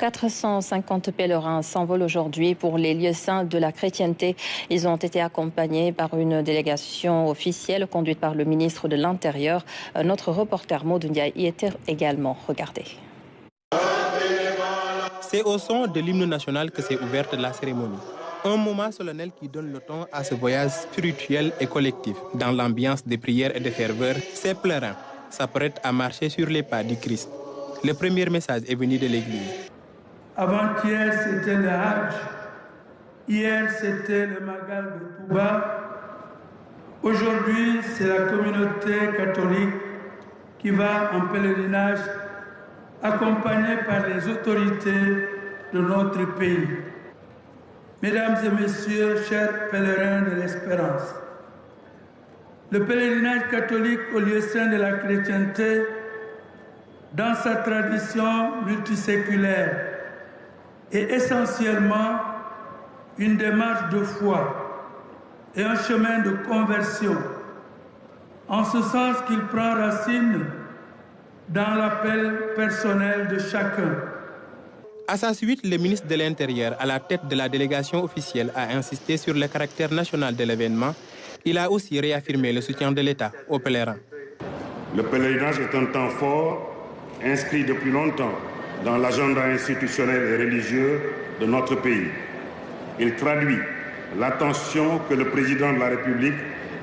450 pèlerins s'envolent aujourd'hui pour les lieux saints de la chrétienté. Ils ont été accompagnés par une délégation officielle conduite par le ministre de l'Intérieur. Notre reporter Maud Ndiaye y était également. Regardez. C'est au son de l'hymne national que s'est ouverte la cérémonie. Un moment solennel qui donne le ton à ce voyage spirituel et collectif. Dans l'ambiance des prières et des ferveurs, ces pèlerins s'apprêtent à marcher sur les pas du Christ. Le premier message est venu de l'Église. Avant-hier, c'était le Hajj. Hier, c'était le Magal de Touba. Aujourd'hui, c'est la communauté catholique qui va en pèlerinage accompagnée par les autorités de notre pays. Mesdames et messieurs, chers pèlerins de l'espérance, le pèlerinage catholique au lieu saint de la chrétienté, dans sa tradition multiséculaire, est essentiellement une démarche de foi et un chemin de conversion, en ce sens qu'il prend racine dans l'appel personnel de chacun. À sa suite, le ministre de l'Intérieur, à la tête de la délégation officielle, a insisté sur le caractère national de l'événement. Il a aussi réaffirmé le soutien de l'État aux pèlerins. Le pèlerinage est un temps fort, inscrit depuis longtemps dans l'agenda institutionnel et religieux de notre pays. Il traduit l'attention que le président de la République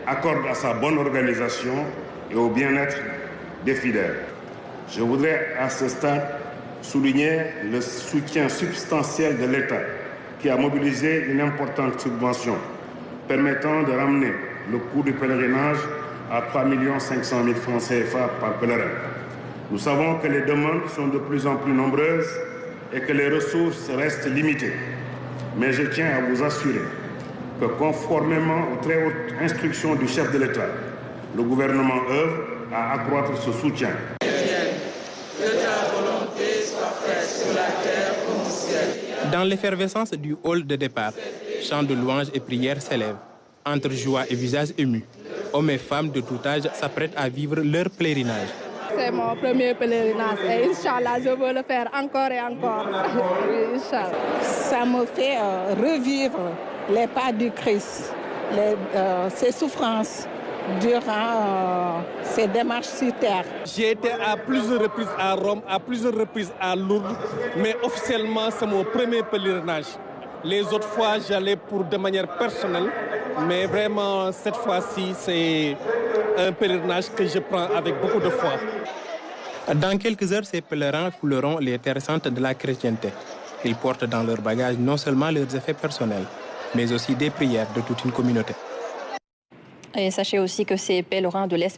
accorde à sa bonne organisation et au bien-être des fidèles. Je voudrais à ce stade souligner le soutien substantiel de l'État qui a mobilisé une importante subvention permettant de ramener le coût du pèlerinage à 3 500 000 francs CFA par pèlerin. Nous savons que les demandes sont de plus en plus nombreuses et que les ressources restent limitées. Mais je tiens à vous assurer que conformément aux très hautes instructions du chef de l'État, le gouvernement œuvre à accroître ce soutien. Dans l'effervescence du hall de départ, chants de louanges et prières s'élèvent. Entre joie et visages émus, hommes et femmes de tout âge s'apprêtent à vivre leur pèlerinage. C'est mon premier pèlerinage et Inch'Allah, je veux le faire encore et encore. Inch'Allah. Ça me fait revivre les pas du Christ, ses souffrances durant ses démarches sur terre. J'ai été à plusieurs reprises à Rome, à plusieurs reprises à Lourdes, mais officiellement c'est mon premier pèlerinage. Les autres fois j'allais de manière personnelle, mais vraiment cette fois-ci c'est un pèlerinage que je prends avec beaucoup de foi. Dans quelques heures, ces pèlerins fouleront les terres saintes de la chrétienté. Ils portent dans leur bagage non seulement leurs effets personnels, mais aussi des prières de toute une communauté. Et sachez aussi que ces pèlerins de l'espérance